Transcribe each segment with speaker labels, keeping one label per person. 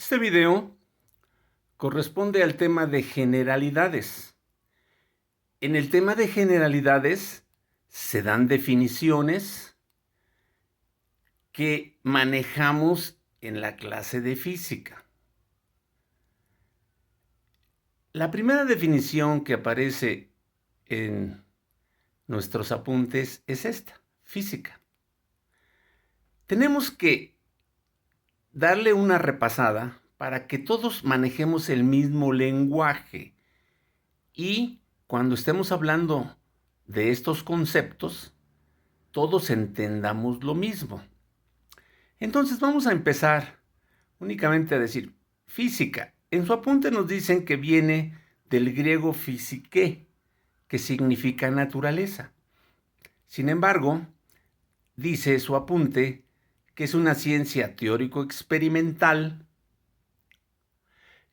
Speaker 1: Este video corresponde al tema de generalidades. En el tema de generalidades se dan definiciones que manejamos en la clase de física. La primera definición que aparece en nuestros apuntes es esta: física. Tenemos que darle una repasada para que todos manejemos el mismo lenguaje y cuando estemos hablando de estos conceptos, todos entendamos lo mismo. Entonces vamos a empezar únicamente a decir física. En su apunte nos dicen que viene del griego physiké, que significa naturaleza. Sin embargo, dice su apunte que es una ciencia teórico-experimental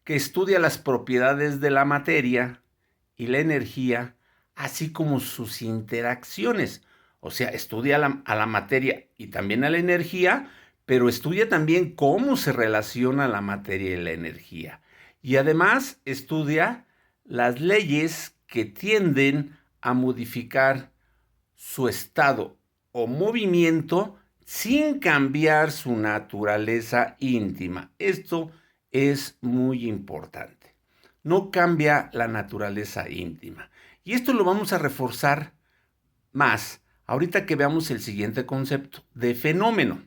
Speaker 1: que estudia las propiedades de la materia y la energía, así como sus interacciones. O sea, estudia a la materia y también a la energía, pero estudia también cómo se relaciona la materia y la energía. Y además estudia las leyes que tienden a modificar su estado o movimiento sin cambiar su naturaleza íntima. Esto es muy importante. No cambia la naturaleza íntima. Y esto lo vamos a reforzar más ahorita que veamos el siguiente concepto de fenómeno.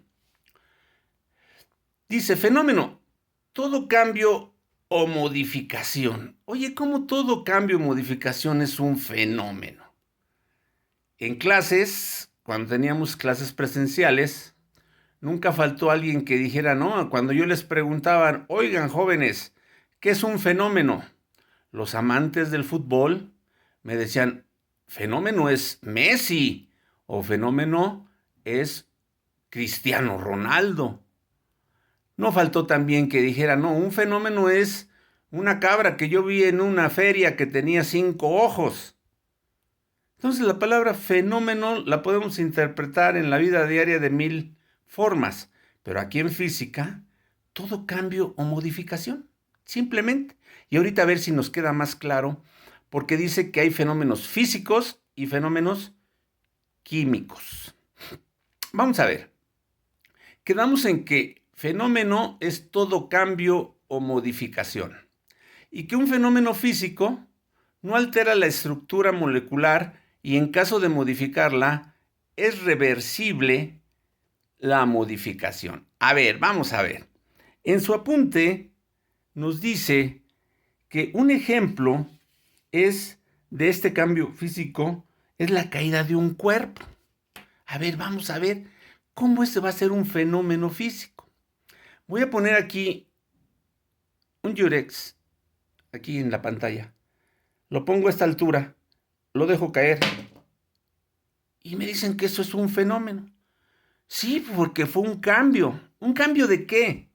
Speaker 1: Dice fenómeno, todo cambio o modificación. Oye, ¿cómo todo cambio o modificación es un fenómeno? En clases, cuando teníamos clases presenciales, nunca faltó alguien que dijera, no, cuando yo les preguntaban, oigan jóvenes, ¿qué es un fenómeno? Los amantes del fútbol me decían, fenómeno es Messi o fenómeno es Cristiano Ronaldo. No faltó también que dijera, no, un fenómeno es una cabra que yo vi en una feria que tenía 5 ojos. Entonces la palabra fenómeno la podemos interpretar en la vida diaria de 1000 formas, pero aquí en física, todo cambio o modificación, simplemente. Y ahorita a ver si nos queda más claro, porque dice que hay fenómenos físicos y fenómenos químicos. Vamos a ver. Quedamos en que fenómeno es todo cambio o modificación, y que un fenómeno físico no altera la estructura molecular y en caso de modificarla, es reversible la modificación. A ver, vamos a ver. En su apunte nos dice que un ejemplo es de este cambio físico, es la caída de un cuerpo. A ver, vamos a ver cómo este va a ser un fenómeno físico. Voy a poner aquí un Yurex, aquí en la pantalla. Lo pongo a esta altura, lo dejo caer y me dicen que eso es un fenómeno. Sí, porque fue un cambio. ¿Un cambio de qué?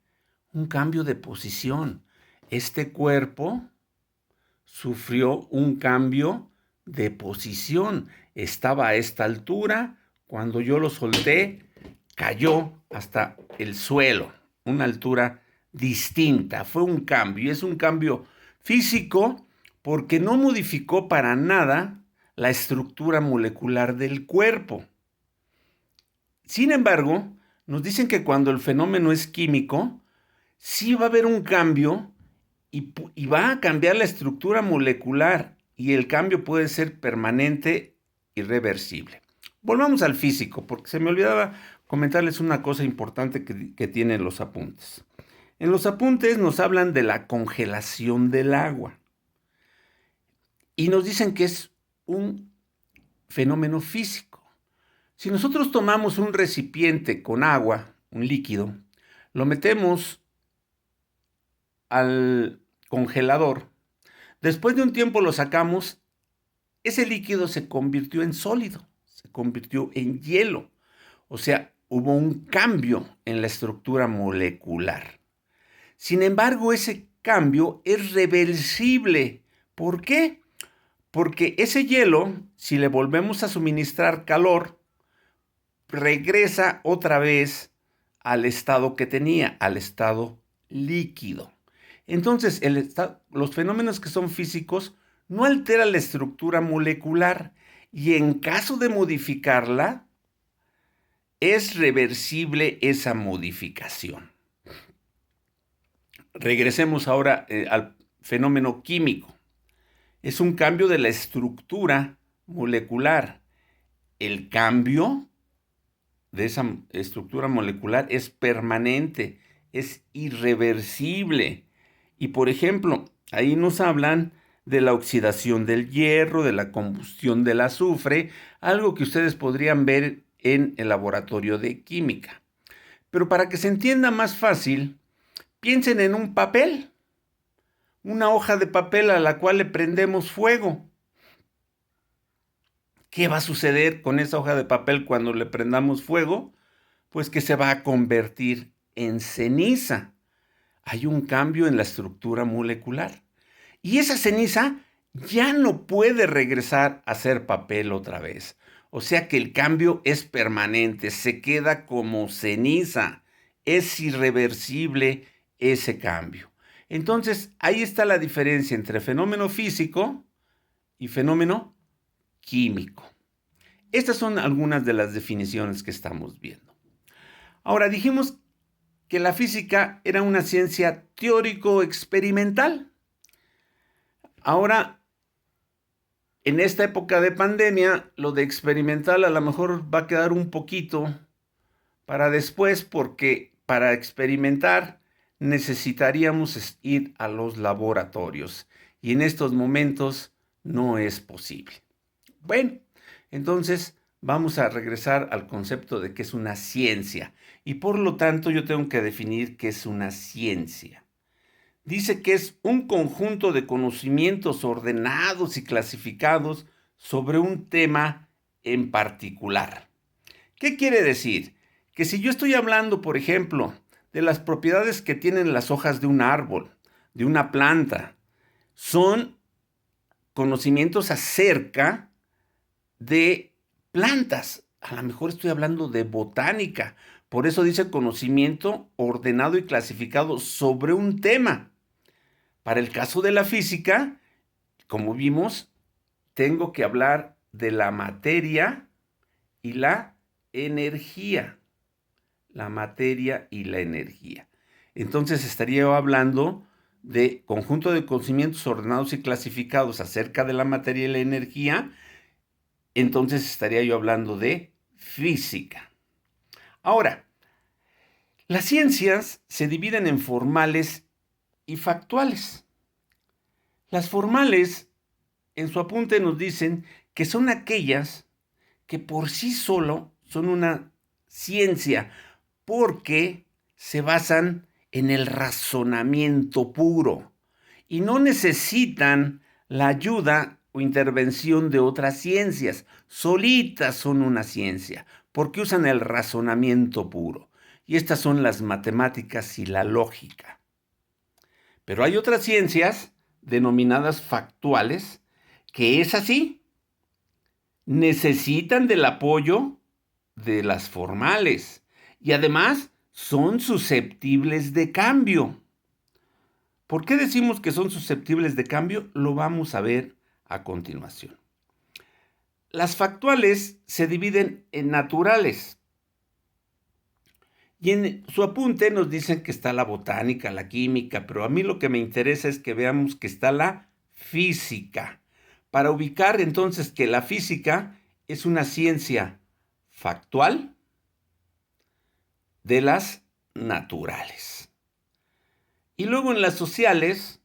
Speaker 1: Un cambio de posición. Este cuerpo sufrió un cambio de posición. Estaba a esta altura, cuando yo lo solté, cayó hasta el suelo, una altura distinta. Fue un cambio, y es un cambio físico porque no modificó para nada la estructura molecular del cuerpo. Sin embargo, nos dicen que cuando el fenómeno es químico, sí va a haber un cambio y va a cambiar la estructura molecular y el cambio puede ser permanente y reversible. Volvamos al físico, porque se me olvidaba comentarles una cosa importante que tienen los apuntes. En los apuntes nos hablan de la congelación del agua y nos dicen que es un fenómeno físico. Si nosotros tomamos un recipiente con agua, un líquido, lo metemos al congelador, después de un tiempo lo sacamos, ese líquido se convirtió en sólido, se convirtió en hielo. O sea, hubo un cambio en la estructura molecular. Sin embargo, ese cambio es reversible. ¿Por qué? Porque ese hielo, si le volvemos a suministrar calor, regresa otra vez al estado que tenía, al estado líquido. Entonces, los fenómenos que son físicos no alteran la estructura molecular y en caso de modificarla, es reversible esa modificación. Regresemos ahora al fenómeno químico. Es un cambio de la estructura molecular. El cambio de esa estructura molecular es permanente, es irreversible. Y por ejemplo, ahí nos hablan de la oxidación del hierro, de la combustión del azufre, algo que ustedes podrían ver en el laboratorio de química. Pero para que se entienda más fácil, piensen en un papel, una hoja de papel a la cual le prendemos fuego. ¿Qué va a suceder con esa hoja de papel cuando le prendamos fuego? Pues que se va a convertir en ceniza. Hay un cambio en la estructura molecular. Y esa ceniza ya no puede regresar a ser papel otra vez. O sea que el cambio es permanente, se queda como ceniza. Es irreversible ese cambio. Entonces, ahí está la diferencia entre fenómeno físico y fenómeno químico. Estas son algunas de las definiciones que estamos viendo. Ahora, dijimos que la física era una ciencia teórico-experimental. Ahora, en esta época de pandemia, lo de experimental a lo mejor va a quedar un poquito para después, porque para experimentar necesitaríamos ir a los laboratorios y en estos momentos no es posible. Bueno, entonces vamos a regresar al concepto de que es una ciencia y por lo tanto yo tengo que definir qué es una ciencia. Dice que es un conjunto de conocimientos ordenados y clasificados sobre un tema en particular. ¿Qué quiere decir? Que si yo estoy hablando, por ejemplo, de las propiedades que tienen las hojas de un árbol, de una planta, son conocimientos acerca de plantas. A lo mejor estoy hablando de botánica. Por eso dice conocimiento ordenado y clasificado sobre un tema. Para el caso de la física, como vimos, tengo que hablar de la materia y la energía. La materia y la energía. Entonces estaría yo hablando de conjunto de conocimientos ordenados y clasificados acerca de la materia y la energía. Entonces estaría yo hablando de física. Ahora, las ciencias se dividen en formales y factuales. Las formales, en su apunte nos dicen que son aquellas que por sí solo son una ciencia, porque se basan en el razonamiento puro y no necesitan la ayuda o intervención de otras ciencias. Solitas son una ciencia, porque usan el razonamiento puro. Y estas son las matemáticas y la lógica. Pero hay otras ciencias, denominadas factuales, que es así. Necesitan del apoyo de las formales y además son susceptibles de cambio. ¿Por qué decimos que son susceptibles de cambio? Lo vamos a ver a continuación. Las factuales se dividen en naturales. Y en su apunte nos dicen que está la botánica, la química, pero a mí lo que me interesa es que veamos que está la física. Para ubicar entonces que la física es una ciencia factual de las naturales. Y luego en las sociales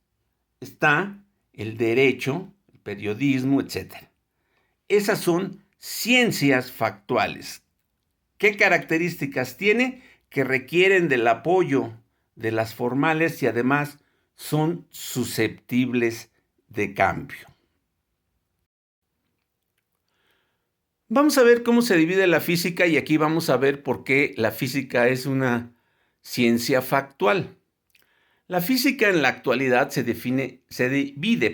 Speaker 1: está el derecho, el periodismo, etc. Esas son ciencias factuales. ¿Qué características tiene? Que requieren del apoyo de las formales y además son susceptibles de cambio. Vamos a ver cómo se divide la física y aquí vamos a ver por qué la física es una ciencia factual. La física en la actualidad se divide,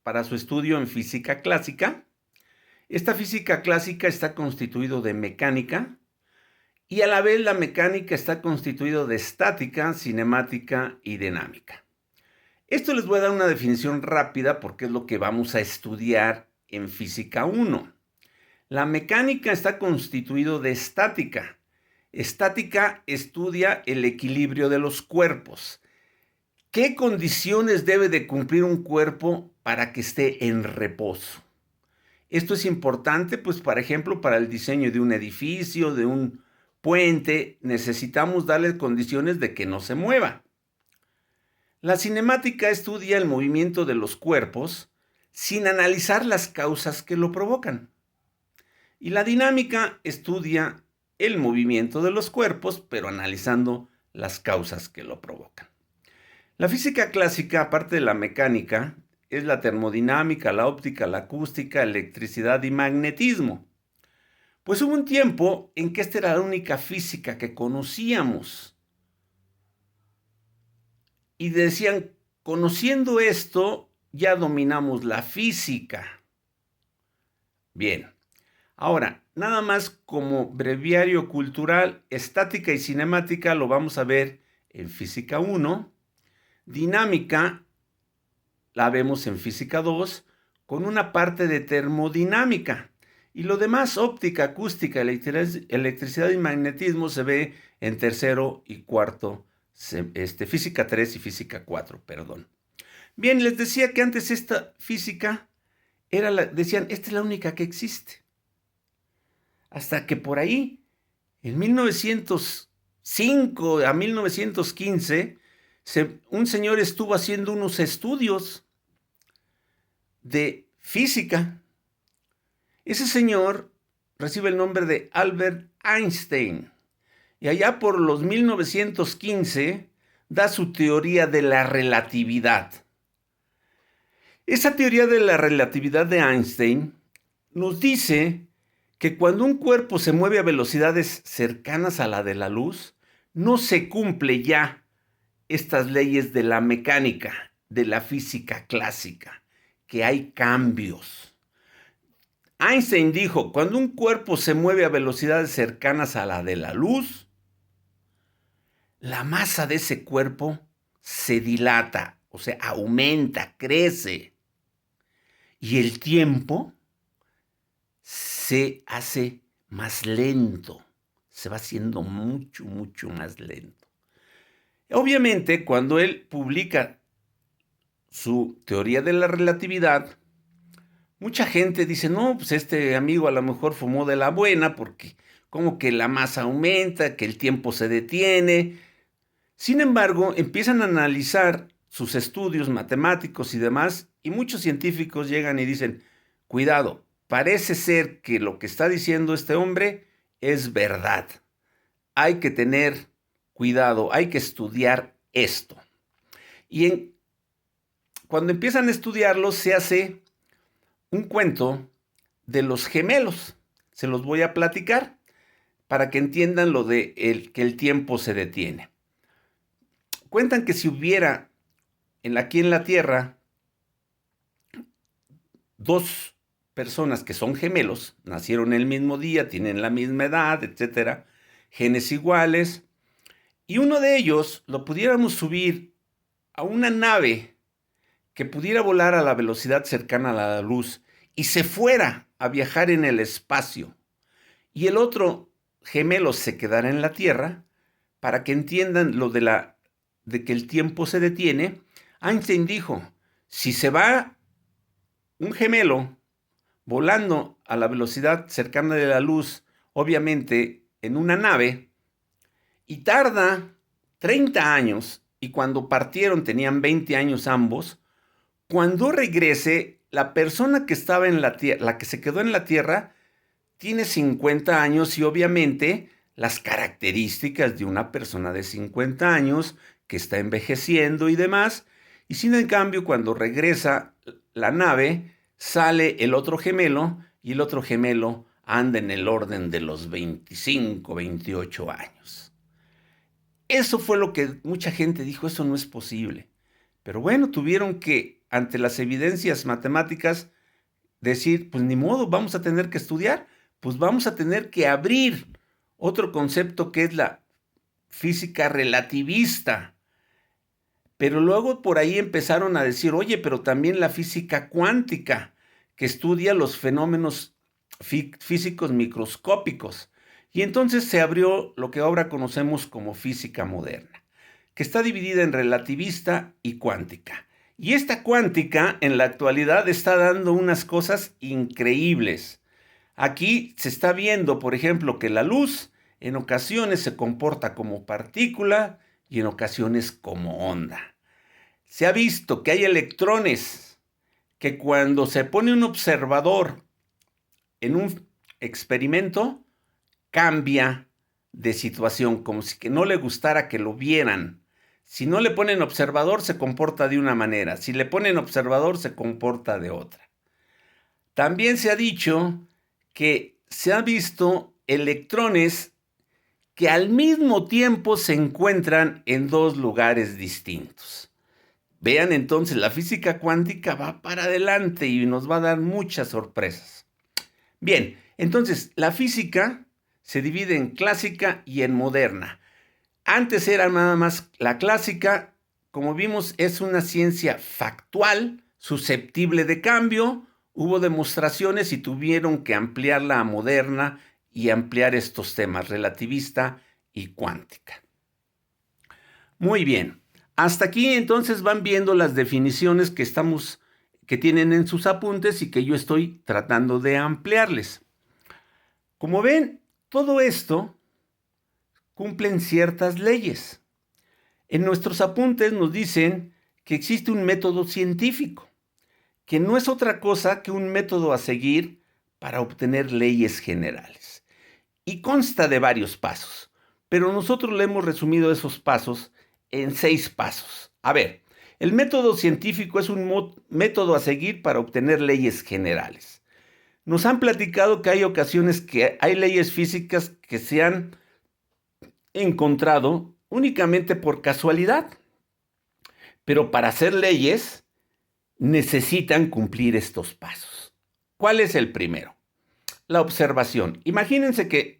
Speaker 1: para su estudio en física clásica. Esta física clásica está constituido de mecánica, Y a la vez la mecánica está constituida de estática, cinemática y dinámica. Esto les voy a dar una definición rápida porque es lo que vamos a estudiar en Física 1. La mecánica está constituida de estática. Estática estudia el equilibrio de los cuerpos. ¿Qué condiciones debe de cumplir un cuerpo para que esté en reposo? Esto es importante, pues, por ejemplo, para el diseño de un edificio, de un puente, necesitamos darle condiciones de que no se mueva. La cinemática estudia el movimiento de los cuerpos sin analizar las causas que lo provocan. Y la dinámica estudia el movimiento de los cuerpos, pero analizando las causas que lo provocan. La física clásica, aparte de la mecánica, es la termodinámica, la óptica, la acústica, electricidad y magnetismo. Pues hubo un tiempo en que esta era la única física que conocíamos. Y decían, conociendo esto, ya dominamos la física. Bien, ahora, nada más como breviario cultural, estática y cinemática lo vamos a ver en Física 1. Dinámica la vemos en Física 2 con una parte de termodinámica. Y lo demás, óptica, acústica, electricidad y magnetismo, se ve en tercero y cuarto, Física 3 y Física 4, perdón. Bien, les decía que antes esta física decían, esta es la única que existe. Hasta que por ahí, en 1905 a 1915, un señor estuvo haciendo unos estudios de física. Ese señor recibe el nombre de Albert Einstein. Y allá por los 1915 da su teoría de la relatividad. Esa teoría de la relatividad de Einstein nos dice que cuando un cuerpo se mueve a velocidades cercanas a la de la luz, no se cumple ya estas leyes de la mecánica, de la física clásica, que hay cambios. Einstein dijo, cuando un cuerpo se mueve a velocidades cercanas a la de la luz, la masa de ese cuerpo se dilata, o sea, aumenta, crece. Y el tiempo se hace más lento, se va haciendo mucho, mucho más lento. Obviamente, cuando él publica su teoría de la relatividad, mucha gente dice, no, pues este amigo a lo mejor fumó de la buena porque como que la masa aumenta, que el tiempo se detiene. Sin embargo, empiezan a analizar sus estudios matemáticos y demás, y muchos científicos llegan y dicen, cuidado, parece ser que lo que está diciendo este hombre es verdad. Hay que tener cuidado, hay que estudiar esto. Y cuando empiezan a estudiarlo, se hace un cuento de los gemelos. Se los voy a platicar para que entiendan lo de que el tiempo se detiene. Cuentan que si hubiera aquí en la Tierra dos personas que son gemelos, nacieron el mismo día, tienen la misma edad, etcétera, genes iguales, y uno de ellos lo pudiéramos subir a una nave que pudiera volar a la velocidad cercana a la luz y se fuera a viajar en el espacio, y el otro gemelo se quedara en la Tierra, para que entiendan lo de que el tiempo se detiene, Einstein dijo, si se va un gemelo volando a la velocidad cercana de la luz, obviamente en una nave, y tarda 30 años, y cuando partieron tenían 20 años ambos, cuando regrese, la persona que estaba en la Tierra, la que se quedó en la Tierra, tiene 50 años y obviamente las características de una persona de 50 años que está envejeciendo y demás, y sin en cambio cuando regresa la nave, sale el otro gemelo y el otro gemelo anda en el orden de los 25, 28 años. Eso fue lo que mucha gente dijo, eso no es posible. Pero bueno, tuvieron que, ante las evidencias matemáticas, decir, pues ni modo, vamos a tener que estudiar, pues vamos a tener que abrir otro concepto que es la física relativista. Pero luego por ahí empezaron a decir, oye, pero también la física cuántica, que estudia los fenómenos físicos microscópicos. Y entonces se abrió lo que ahora conocemos como física moderna, que está dividida en relativista y cuántica. Y esta cuántica en la actualidad está dando unas cosas increíbles. Aquí se está viendo, por ejemplo, que la luz en ocasiones se comporta como partícula y en ocasiones como onda. Se ha visto que hay electrones que cuando se pone un observador en un experimento, cambia de situación, como si que no le gustara que lo vieran. Si no le ponen observador, se comporta de una manera. Si le ponen observador, se comporta de otra. También se ha dicho que se han visto electrones que al mismo tiempo se encuentran en dos lugares distintos. Vean entonces, la física cuántica va para adelante y nos va a dar muchas sorpresas. Bien, entonces la física se divide en clásica y en moderna. Antes era nada más la clásica, como vimos, es una ciencia factual, susceptible de cambio. Hubo demostraciones y tuvieron que ampliarla a moderna y ampliar estos temas, relativista y cuántica. Muy bien, hasta aquí entonces van viendo las definiciones que tienen en sus apuntes y que yo estoy tratando de ampliarles. Como ven, todo esto cumplen ciertas leyes. En nuestros apuntes nos dicen que existe un método científico, que no es otra cosa que un método a seguir para obtener leyes generales. Y consta de varios pasos, pero nosotros le hemos resumido esos pasos en 6 pasos. A ver, el método científico es un método a seguir para obtener leyes generales. Nos han platicado que hay ocasiones que hay leyes físicas que se han encontrado únicamente por casualidad, pero para hacer leyes necesitan cumplir estos pasos. ¿Cuál es el primero? La observación. Imagínense que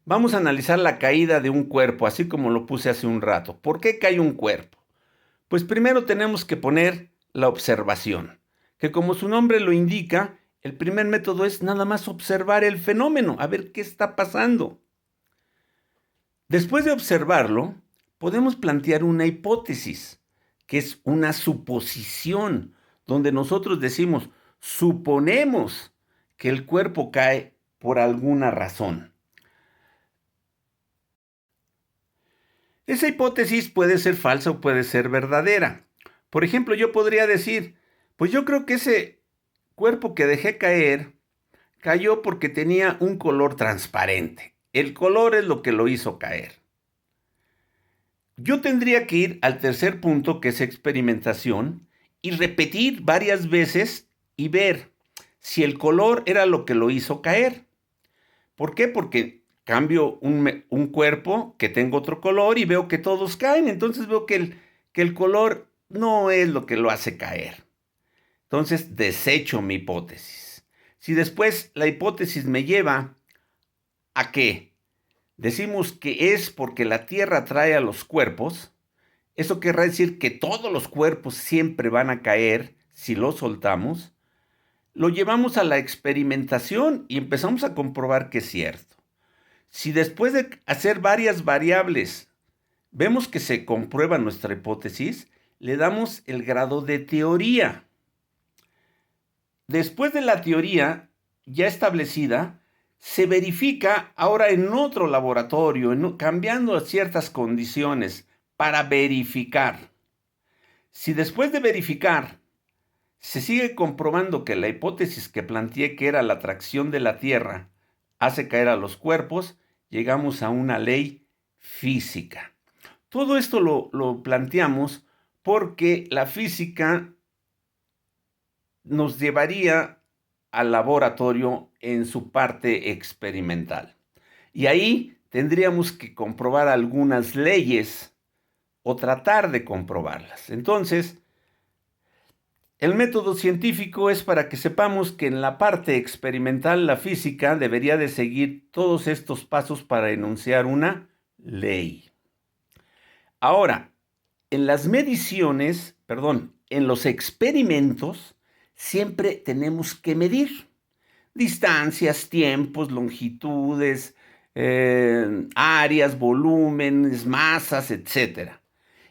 Speaker 1: vamos a analizar la caída de un cuerpo, así como lo puse hace un rato. ¿Por qué cae un cuerpo? Pues primero tenemos que poner la observación, que como su nombre lo indica, el primer método es nada más observar el fenómeno, a ver qué está pasando. Después de observarlo, podemos plantear una hipótesis, que es una suposición, donde nosotros decimos, suponemos que el cuerpo cae por alguna razón. Esa hipótesis puede ser falsa o puede ser verdadera. Por ejemplo, yo podría decir, pues yo creo que ese cuerpo que dejé caer cayó porque tenía un color transparente. El color es lo que lo hizo caer. Yo tendría que ir al tercer punto, que es experimentación, y repetir varias veces y ver si el color era lo que lo hizo caer. ¿Por qué? Porque cambio un cuerpo que tengo otro color y veo que todos caen. Entonces veo que el color no es lo que lo hace caer. Entonces desecho mi hipótesis. Si después la hipótesis me lleva a que decimos que es porque la Tierra atrae a los cuerpos, eso querrá decir que todos los cuerpos siempre van a caer si los soltamos. Lo llevamos a la experimentación y empezamos a comprobar que es cierto. Si después de hacer varias variables vemos que se comprueba nuestra hipótesis, le damos el grado de teoría. Después de la teoría ya establecida, se verifica ahora en otro laboratorio, cambiando ciertas condiciones para verificar. Si después de verificar se sigue comprobando que la hipótesis que planteé, que era la atracción de la Tierra, hace caer a los cuerpos, llegamos a una ley física. Todo esto lo planteamos porque la física nos llevaría al laboratorio en su parte experimental. Y ahí tendríamos que comprobar algunas leyes o tratar de comprobarlas. Entonces, El método científico es para que sepamos que en la parte experimental la física debería de seguir todos estos pasos para enunciar una ley. Ahora, en las mediciones, en los experimentos, siempre tenemos que medir distancias, tiempos, longitudes, áreas, volúmenes, masas, etc.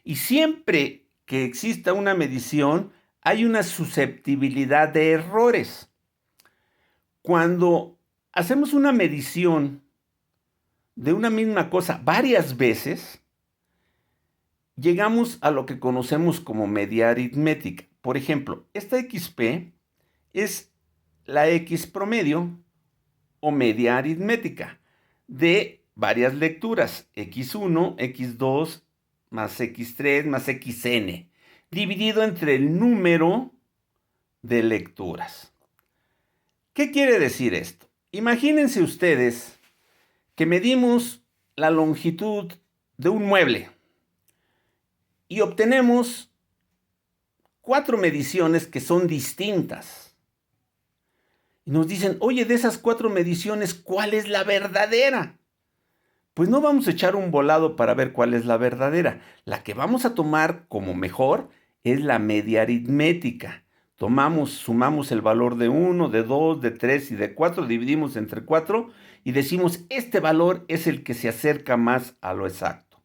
Speaker 1: Y siempre que exista una medición, hay una susceptibilidad de errores. Cuando hacemos una medición de una misma cosa varias veces, llegamos a lo que conocemos como media aritmética. Por ejemplo, esta XP es la X promedio o media aritmética de varias lecturas, X1, X2, más X3, más XN, dividido entre el número de lecturas. ¿Qué quiere decir esto? Imagínense ustedes que medimos la longitud de un mueble y obtenemos 4 mediciones que son distintas. Y nos dicen, oye, de esas 4 mediciones, ¿cuál es la verdadera? Pues no vamos a echar un volado para ver cuál es la verdadera. La que vamos a tomar como mejor es la media aritmética. Sumamos el valor de 1, de 2, de 3 y de 4, dividimos entre 4 y decimos, este valor es el que se acerca más a lo exacto.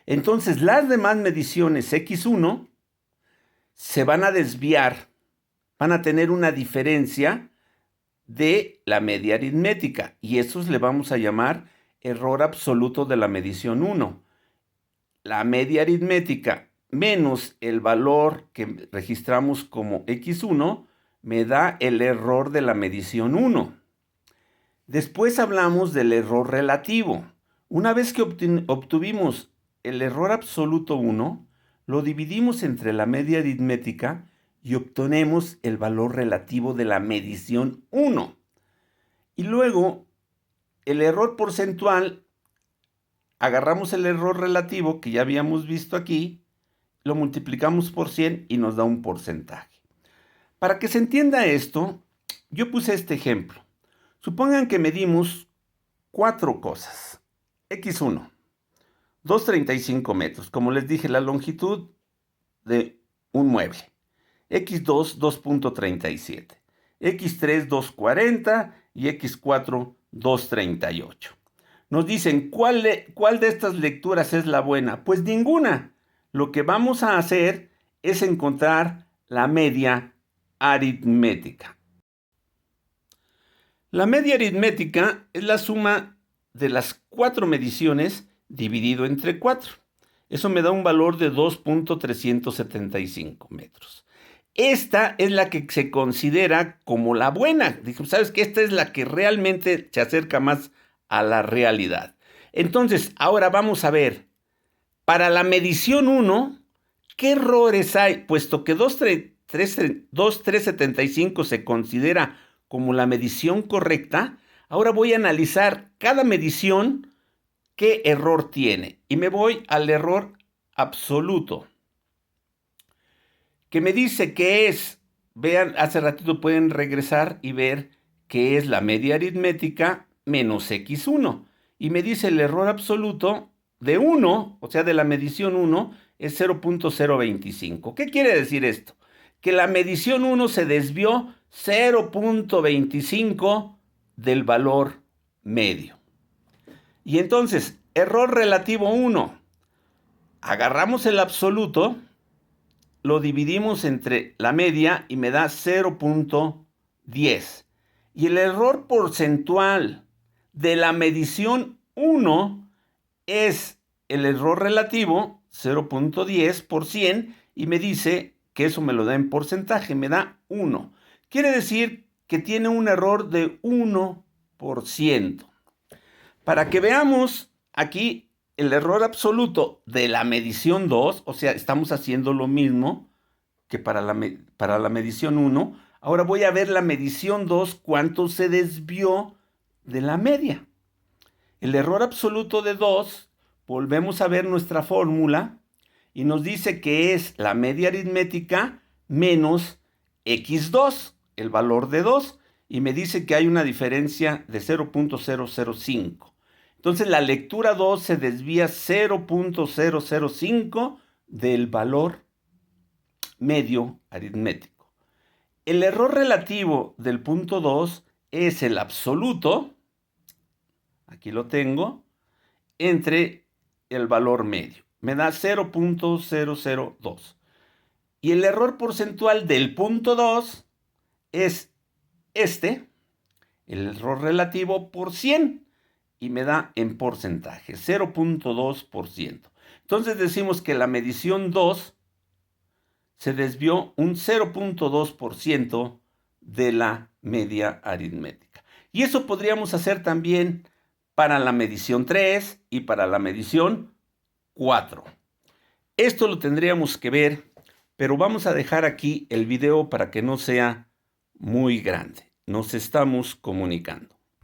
Speaker 1: Entonces, las demás mediciones X1 se van a desviar, van a tener una diferencia de la media aritmética y esos le vamos a llamar error absoluto de la medición 1. La media aritmética menos el valor que registramos como X1 me da el error de la medición 1. Después hablamos del error relativo. Una vez que obtuvimos el error absoluto 1, lo dividimos entre la media aritmética y obtenemos el valor relativo de la medición 1. Y luego, el error porcentual, agarramos el error relativo que ya habíamos visto aquí, lo multiplicamos por 100 y nos da un porcentaje. Para que se entienda esto, yo puse este ejemplo. Supongan que medimos 4 cosas. X1, 2,35 metros. Como les dije, la longitud de un mueble. X2, 2,37. X3, 2,40 y X4, 2,38. Nos dicen, ¿cuál de estas lecturas es la buena? Pues ninguna. Lo que vamos a hacer es encontrar la media aritmética. La media aritmética es la suma de las 4 mediciones dividido entre 4. Eso me da un valor de 2,375 metros. Esta es la que se considera como la buena. Dijo, ¿sabes qué? Esta es la que realmente se acerca más a la realidad. Entonces, ahora vamos a ver, para la medición 1, ¿qué errores hay? Puesto que 2,375 se considera como la medición correcta, ahora voy a analizar cada medición qué error tiene. Y me voy al error absoluto, que me dice que es, vean, hace ratito pueden regresar y ver que es la media aritmética menos X1. Y me dice el error absoluto de 1, o sea, de la medición 1, es 0,025. ¿Qué quiere decir esto? Que la medición 1 se desvió 0,25 del valor medio. Y entonces, error relativo 1. Agarramos el absoluto, lo dividimos entre la media y me da 0,10. Y el error porcentual de la medición 1 es el error relativo, 0,10 por 100, y me dice que eso me lo da en porcentaje, me da 1. Quiere decir que tiene un error de 1%. Para que veamos aquí el error absoluto de la medición 2, o sea, estamos haciendo lo mismo que para la medición 1. Ahora voy a ver la medición 2, cuánto se desvió de la media. El error absoluto de 2, volvemos a ver nuestra fórmula y nos dice que es la media aritmética menos x2, el valor de 2, y me dice que hay una diferencia de 0.005. Entonces la lectura 2 se desvía 0.005 del valor medio aritmético. El error relativo del punto 2 es el absoluto, aquí lo tengo, entre el valor medio. Me da 0.002. Y el error porcentual del punto 2 es el error relativo por 100, y me da en porcentaje, 0.2%. Entonces decimos que la medición 2 se desvió un 0.2% de la media aritmética. Y eso podríamos hacer también para la medición 3 y para la medición 4. Esto lo tendríamos que ver, pero vamos a dejar aquí el video para que no sea muy grande. Nos estamos comunicando.